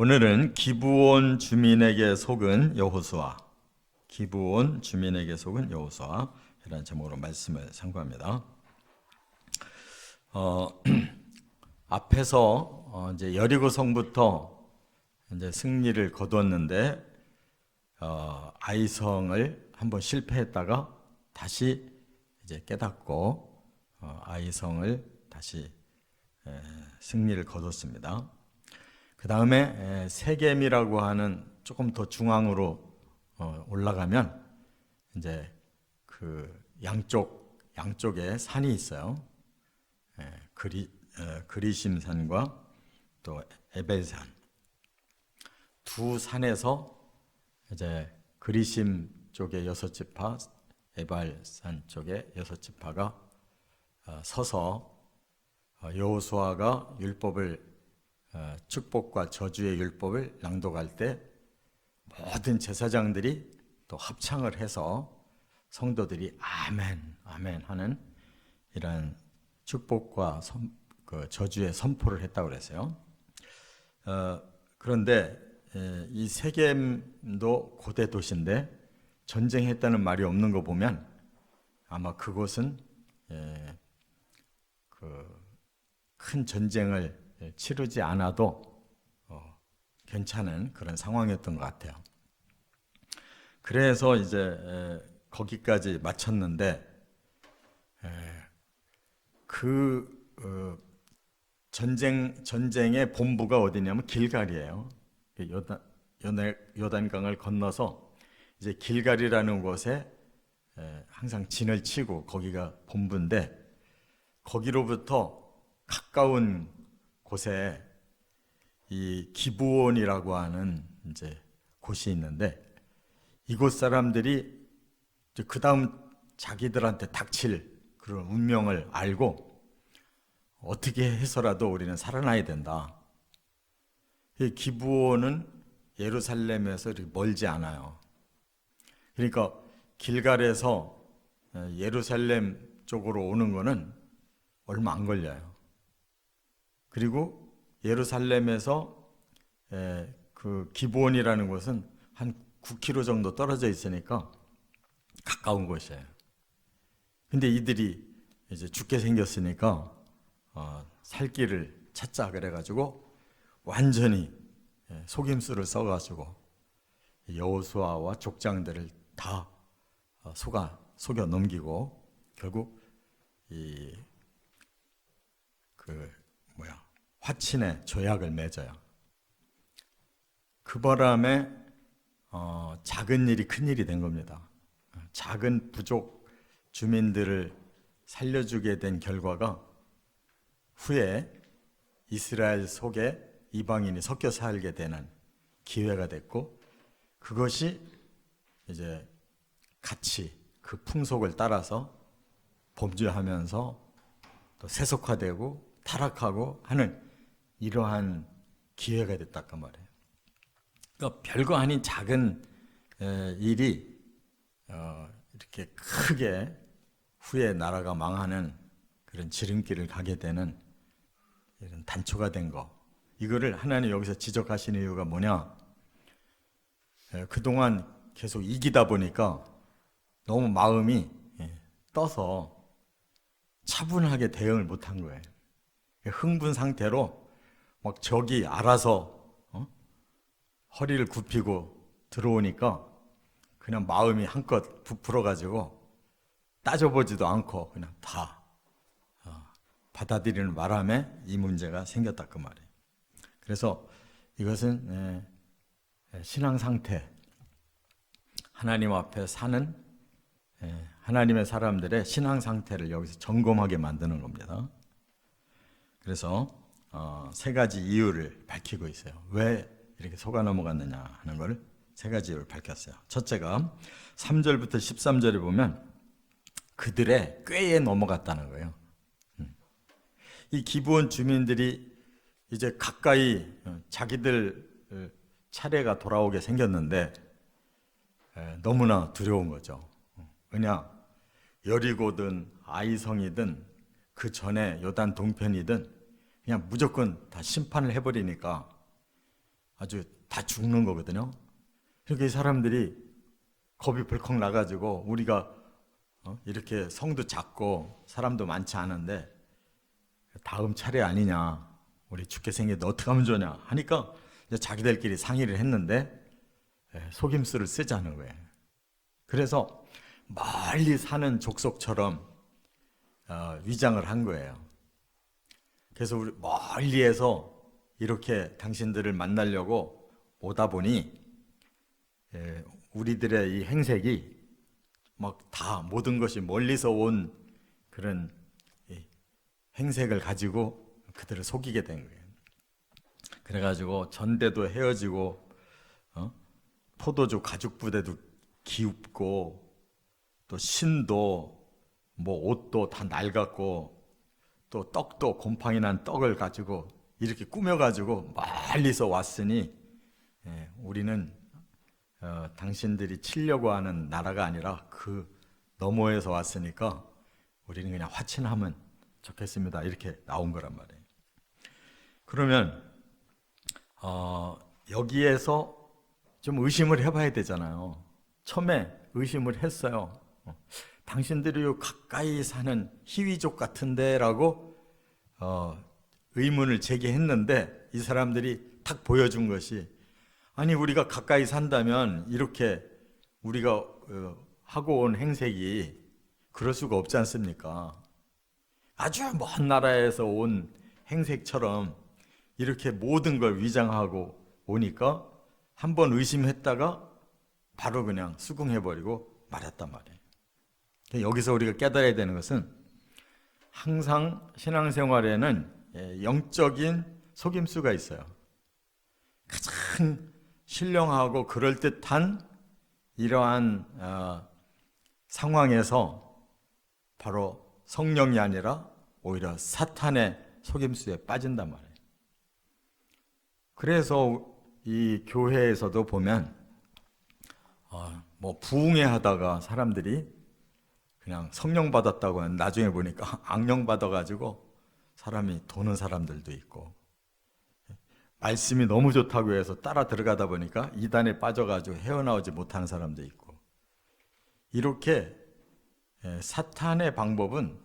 오늘은 기브온 주민에게 속은 여호수아, 기브온 주민에게 속은 여호수아 이라는 제목으로 말씀을 상고합니다. 앞에서 이제 여리고 성부터 이제 승리를 거두었는데 아이성을 한번 실패했다가 다시 이제 깨닫고 아이성을 다시 승리를 거뒀습니다. 그 다음에 세겜이라고 하는 조금 더 중앙으로 올라가면 이제 그 양쪽에 산이 있어요. 그리심산과 또 에벨산 두 산에서 이제 그리심 쪽에 6지파, 에발산 쪽에 6지파가 서서 여호수아가 율법을 축복과 저주의 율법을 낭독할 때 모든 제사장들이 또 합창을 해서 성도들이 아멘, 아멘 하는 이런 축복과 저주의 선포를 했다고 그랬어요. 그런데 이 세겜도 고대 도시인데 전쟁했다는 말이 없는 거 보면 아마 그곳은 큰 전쟁을 치르지 않아도 괜찮은 그런 상황이었던 것 같아요. 그래서 이제 거기까지 마쳤는데 그 전쟁의 본부가 어디냐면 길갈이에요. 요단강을 건너서 이제 길갈이라는 곳에 항상 진을 치고 거기가 본부인데 거기로부터 가까운 곳에 이 기브온이라고 하는 이제 곳이 있는데 이곳 사람들이 그 다음 자기들한테 닥칠 그런 운명을 알고 어떻게 해서라도 우리는 살아나야 된다. 이 기브온은 예루살렘에서 이렇게 멀지 않아요. 그러니까 길갈에서 예루살렘 쪽으로 오는 거는 얼마 안 걸려요. 그리고 예루살렘에서 그 기브온이라는 곳은 한 9km 정도 떨어져 있으니까 가까운 곳이에요. 근데 이들이 이제 죽게 생겼으니까 살 길을 찾자 그래가지고 완전히 속임수를 써가지고 여호수아와 족장들을 다 속여 넘기고 결국 화친의 조약을 맺어요. 그 바람에 작은 일이 큰 일이 된 겁니다. 작은 부족 주민들을 살려주게 된 결과가 후에 이스라엘 속에 이방인이 섞여 살게 되는 기회가 됐고 그것이 이제 같이 그 풍속을 따라서 범죄하면서 또 세속화되고 타락하고 하는 이러한 기회가 됐다 그 말이에요. 그러니까 별거 아닌 작은 일이 이렇게 크게 후에 나라가 망하는 그런 지름길을 가게 되는 이런 단초가 된 거. 이거를 하나님 여기서 지적하시는 이유가 뭐냐? 그동안 계속 이기다 보니까 너무 마음이 떠서 차분하게 대응을 못한 거예요. 흥분 상태로 막 적이 알아서 허리를 굽히고 들어오니까 그냥 마음이 한껏 부풀어가지고 따져보지도 않고 그냥 다 받아들이는 바람에 이 문제가 생겼다 그 말이에요. 그래서 이것은 신앙 상태, 하나님 앞에 사는 하나님의 사람들의 신앙 상태를 여기서 점검하게 만드는 겁니다. 그래서 3가지 이유를 밝히고 있어요. 왜 이렇게 속아 넘어갔느냐 하는 걸 3가지 이유를 밝혔어요. 첫째가 3절부터 13절에 보면 그들의 꾀에 넘어갔다는 거예요. 이 기브온 주민들이 이제 가까이 자기들 차례가 돌아오게 생겼는데 너무나 두려운 거죠. 왜냐? 여리고든 아이성이든 그 전에 요단 동편이든 그냥 무조건 다 심판을 해버리니까 아주 다 죽는 거거든요. 그러니까 이 사람들이 겁이 벌컥 나가지고 우리가 이렇게 성도 작고 사람도 많지 않은데 다음 차례 아니냐, 우리 죽게 생겼는데 어떻게 하면 좋냐 하니까 이제 자기들끼리 상의를 했는데 속임수를 쓰자는 거예요. 그래서 멀리 사는 족속처럼 위장을 한 거예요. 그래서 우리 멀리에서 이렇게 당신들을 만나려고 오다 보니 우리들의 이 행색이 막 다 모든 것이 멀리서 온 그런 행색을 가지고 그들을 속이게 된 거예요. 그래가지고 전대도 헤어지고 포도주 가죽 부대도 기웁고 또 신도 뭐 옷도 다 낡았고 또 떡도 곰팡이 난 떡을 가지고 이렇게 꾸며가지고 멀리서 왔으니 우리는 당신들이 치려고 하는 나라가 아니라 그 너머에서 왔으니까 우리는 그냥 화친하면 좋겠습니다. 이렇게 나온 거란 말이에요. 그러면 여기에서 좀 의심을 해봐야 되잖아요. 처음에 의심을 했어요. 당신들이 가까이 사는 희위족 같은데 라고 의문을 제기했는데 이 사람들이 탁 보여준 것이, 아니 우리가 가까이 산다면 이렇게 우리가 하고 온 행색이 그럴 수가 없지 않습니까? 아주 먼 나라에서 온 행색처럼 이렇게 모든 걸 위장하고 오니까 한번 의심했다가 바로 그냥 수긍해버리고 말았단 말이에요. 여기서 우리가 깨달아야 되는 것은 항상 신앙생활에는 영적인 속임수가 있어요. 가장 신령하고 그럴듯한 이러한 상황에서 바로 성령이 아니라 오히려 사탄의 속임수에 빠진단 말이에요. 그래서 이 교회에서도 보면 뭐 부흥회 하다가 사람들이 그냥 성령 받았다고 하는, 나중에 보니까 악령 받아가지고 사람이 도는 사람들도 있고, 말씀이 너무 좋다고 해서 따라 들어가다 보니까 이단에 빠져가지고 헤어나오지 못하는 사람도 있고, 이렇게 사탄의 방법은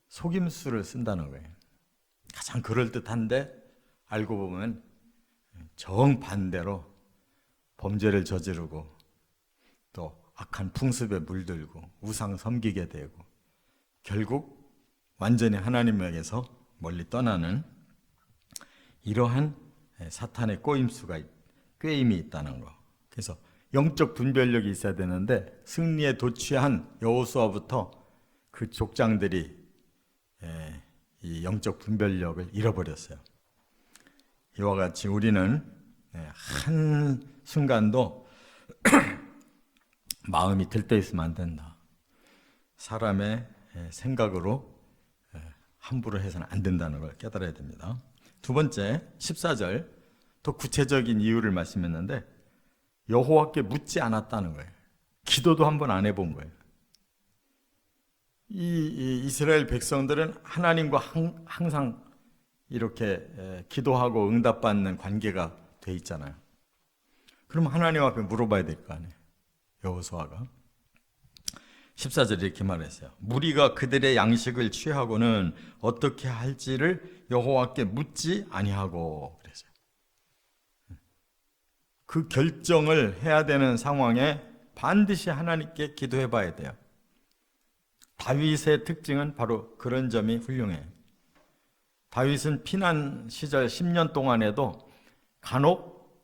속임수를 쓴다는 거예요. 가장 그럴듯한데 알고 보면 정반대로 범죄를 저지르고 또 악한 풍습에 물들고 우상 섬기게 되고 결국 완전히 하나님에게서 멀리 떠나는 이러한 사탄의 꾀임이 있다는 거. 그래서 영적 분별력이 있어야 되는데 승리에 도취한 여호수아부터 그 족장들이 이 영적 분별력을 잃어버렸어요. 이와 같이 우리는 한 순간도 마음이 들떠 있으면 안 된다. 사람의 생각으로 함부로 해서는 안 된다는 걸 깨달아야 됩니다. 두 번째 14절 더 구체적인 이유를 말씀했는데 여호와께 묻지 않았다는 거예요. 기도도 한번 안 해본 거예요. 이 이스라엘 백성들은 하나님과 항상 이렇게 기도하고 응답받는 관계가 돼 있잖아요. 그럼 하나님 앞에 물어봐야 될 거 아니에요. 여호수아가 14절에 이렇게 말했어요. 무리가 그들의 양식을 취하고는 어떻게 할지를 여호와께 묻지 아니하고 그랬어요. 그 결정을 해야 되는 상황에 반드시 하나님께 기도해 봐야 돼요. 다윗의 특징은 바로 그런 점이 훌륭해요. 다윗은 피난 시절 10년 동안에도 간혹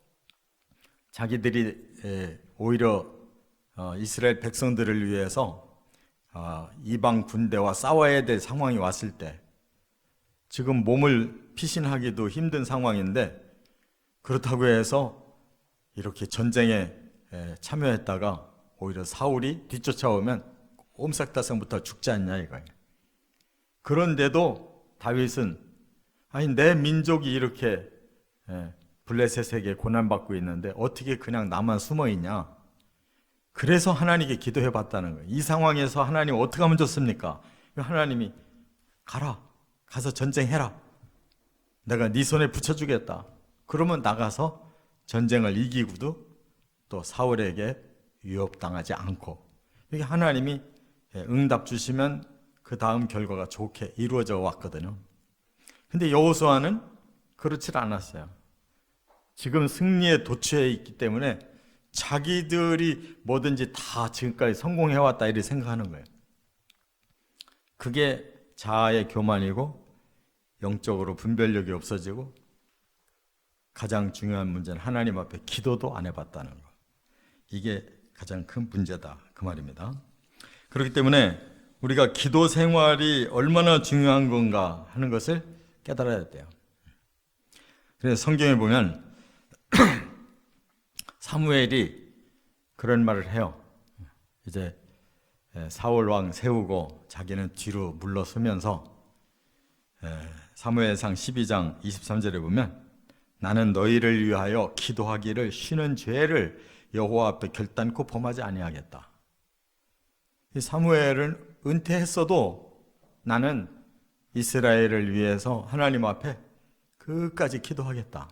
자기들이 오히려 이스라엘 백성들을 위해서 이방 군대와 싸워야 될 상황이 왔을 때, 지금 몸을 피신하기도 힘든 상황인데 그렇다고 해서 이렇게 전쟁에 참여했다가 오히려 사울이 뒤쫓아오면 옴삭다성부터 죽지 않냐 이거예요. 그런데도 다윗은 아니 내 민족이 이렇게 블레셋에게 고난받고 있는데 어떻게 그냥 나만 숨어있냐. 그래서 하나님께 기도해 봤다는 거예요. 이 상황에서 하나님 어떻게 하면 좋습니까? 하나님이 가서 전쟁해라. 내가 네 손에 붙여주겠다. 그러면 나가서 전쟁을 이기고도 또 사울에게 위협당하지 않고, 이게 하나님이 응답 주시면 그 다음 결과가 좋게 이루어져 왔거든요. 근데 여호수아는 그렇지 않았어요. 지금 승리에 도취해 있기 때문에 자기들이 뭐든지 다 지금까지 성공해왔다 이렇게 생각하는 거예요. 그게 자아의 교만이고 영적으로 분별력이 없어지고, 가장 중요한 문제는 하나님 앞에 기도도 안 해봤다는 거. 이게 가장 큰 문제다 그 말입니다. 그렇기 때문에 우리가 기도 생활이 얼마나 중요한 건가 하는 것을 깨달아야 돼요. 그래서 성경에 보면 사무엘이 그런 말을 해요. 이제 사울 왕 세우고 자기는 뒤로 물러서면서 사무엘상 12장 23절에 보면, 나는 너희를 위하여 기도하기를 쉬는 죄를 여호와 앞에 결단코 범하지 아니하겠다. 이 사무엘은 은퇴했어도 나는 이스라엘을 위해서 하나님 앞에 끝까지 기도하겠다.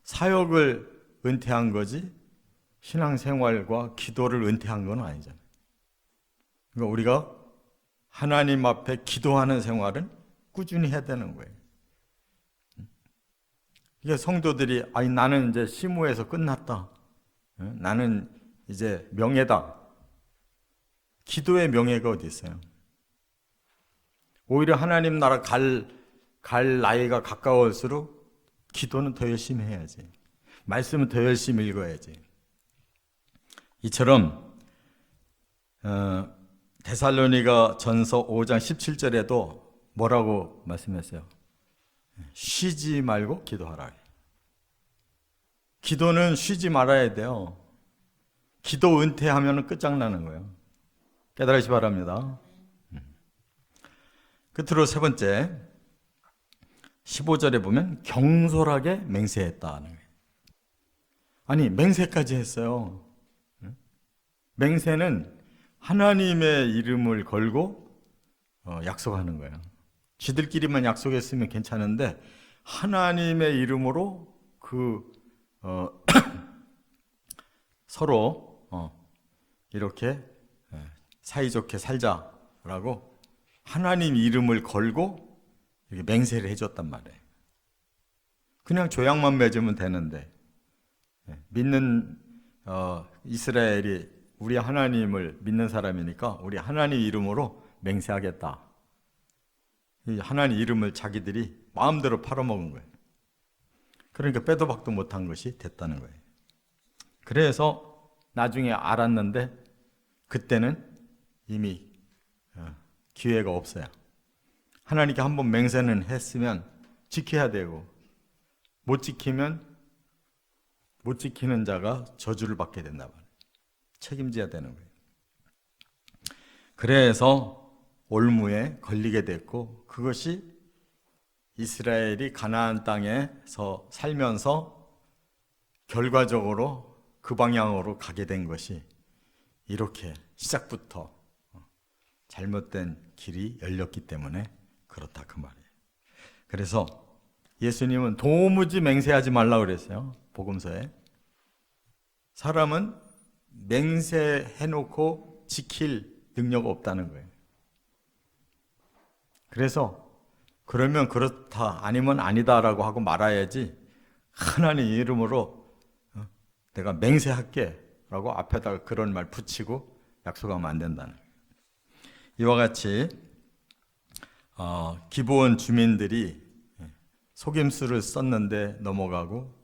사역을 은퇴한 거지 신앙생활과 기도를 은퇴한 건 아니잖아요. 그러니까 우리가 하나님 앞에 기도하는 생활은 꾸준히 해야 되는 거예요. 이게 성도들이 아니 나는 이제 시무에서 끝났다. 나는 이제 명예다. 기도의 명예가 어디 있어요? 오히려 하나님 나라 갈 나이가 가까울수록 기도는 더 열심히 해야지. 말씀은 더 열심히 읽어야지. 이처럼 데살로니가 전서 5장 17절에도 뭐라고 말씀했어요? 쉬지 말고 기도하라. 기도는 쉬지 말아야 돼요. 기도 은퇴하면 끝장나는 거예요. 깨달으시 바랍니다. 끝으로 세 번째, 15절에 보면 경솔하게 맹세했다는 거예요. 아니 맹세까지 했어요. 맹세는 하나님의 이름을 걸고 약속하는 거예요. 지들끼리만 약속했으면 괜찮은데 하나님의 이름으로 서로 이렇게 사이좋게 살자라고 하나님 이름을 걸고 이렇게 맹세를 해줬단 말이에요. 그냥 조약만 맺으면 되는데 믿는 이스라엘이 우리 하나님을 믿는 사람이니까 우리 하나님 이름으로 맹세하겠다. 하나님 이름을 자기들이 마음대로 팔아먹은 거예요. 그러니까 빼도 박도 못한 것이 됐다는 거예요. 그래서 나중에 알았는데 그때는 이미 기회가 없어요. 하나님께 한번 맹세는 했으면 지켜야 되고, 못 지키면 못 지키는 자가 저주를 받게 된다 말이에요. 책임져야 되는 거예요. 그래서 올무에 걸리게 됐고, 그것이 이스라엘이 가나안 땅에서 살면서 결과적으로 그 방향으로 가게 된 것이 이렇게 시작부터 잘못된 길이 열렸기 때문에 그렇다 그 말이에요. 그래서 예수님은 도무지 맹세하지 말라고 그랬어요. 복음서에. 사람은 맹세해놓고 지킬 능력 없다는 거예요. 그래서 그러면 그렇다 아니면 아니다라고 하고 말아야지, 하나님 이름으로 내가 맹세할게 라고 앞에다가 그런 말 붙이고 약속하면 안 된다는 거예요. 이와 같이 기브온 주민들이 속임수를 썼는데 넘어가고,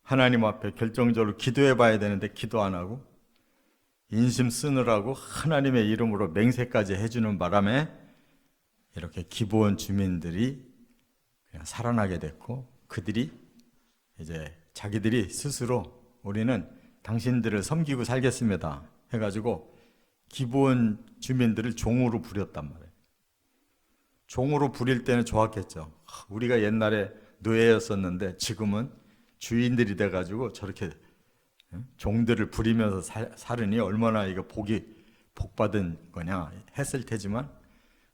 하나님 앞에 결정적으로 기도해 봐야 되는데 기도 안 하고, 인심 쓰느라고 하나님의 이름으로 맹세까지 해주는 바람에 이렇게 기브온 주민들이 그냥 살아나게 됐고, 그들이 이제 자기들이 스스로 우리는 당신들을 섬기고 살겠습니다 해가지고 기브온 주민들을 종으로 부렸단 말이에요. 종으로 부릴 때는 좋았겠죠. 우리가 옛날에 노예였었는데 지금은 주인들이 돼가지고 저렇게 종들을 부리면서 살으니 얼마나 이거 복 받은 거냐 했을 테지만,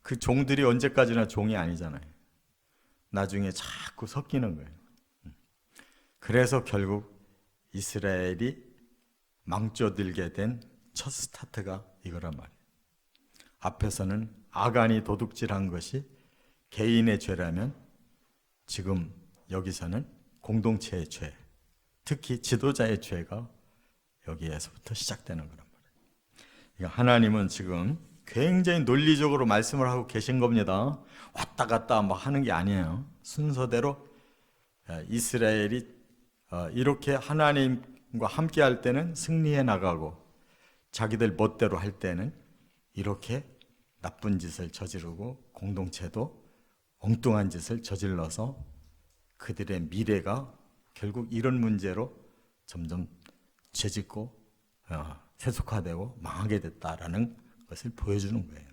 그 종들이 언제까지나 종이 아니잖아요. 나중에 자꾸 섞이는 거예요. 그래서 결국 이스라엘이 망조들게 된 첫 스타트가 이거란 말이에요. 앞에서는 아간이 도둑질한 것이 개인의 죄라면 지금 여기서는 공동체의 죄, 특히 지도자의 죄가 여기에서부터 시작되는 거란 말이에요. 그러니까 하나님은 지금 굉장히 논리적으로 말씀을 하고 계신 겁니다. 왔다 갔다 막 하는 게 아니에요. 순서대로 이스라엘이 이렇게 하나님과 함께 할 때는 승리해 나가고 자기들 멋대로 할 때는 이렇게 나쁜 짓을 저지르고 공동체도 엉뚱한 짓을 저질러서 그들의 미래가 결국 이런 문제로 점점 죄짓고 세속화되고 망하게 됐다라는 것을 보여주는 거예요.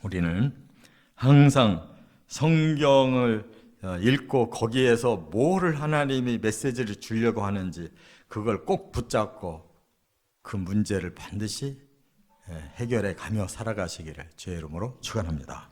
우리는 항상 성경을 읽고 거기에서 뭐를 하나님이 메시지를 주려고 하는지 그걸 꼭 붙잡고 그 문제를 반드시 해결해 가며 살아가시기를 주의 이름으로 축원합니다.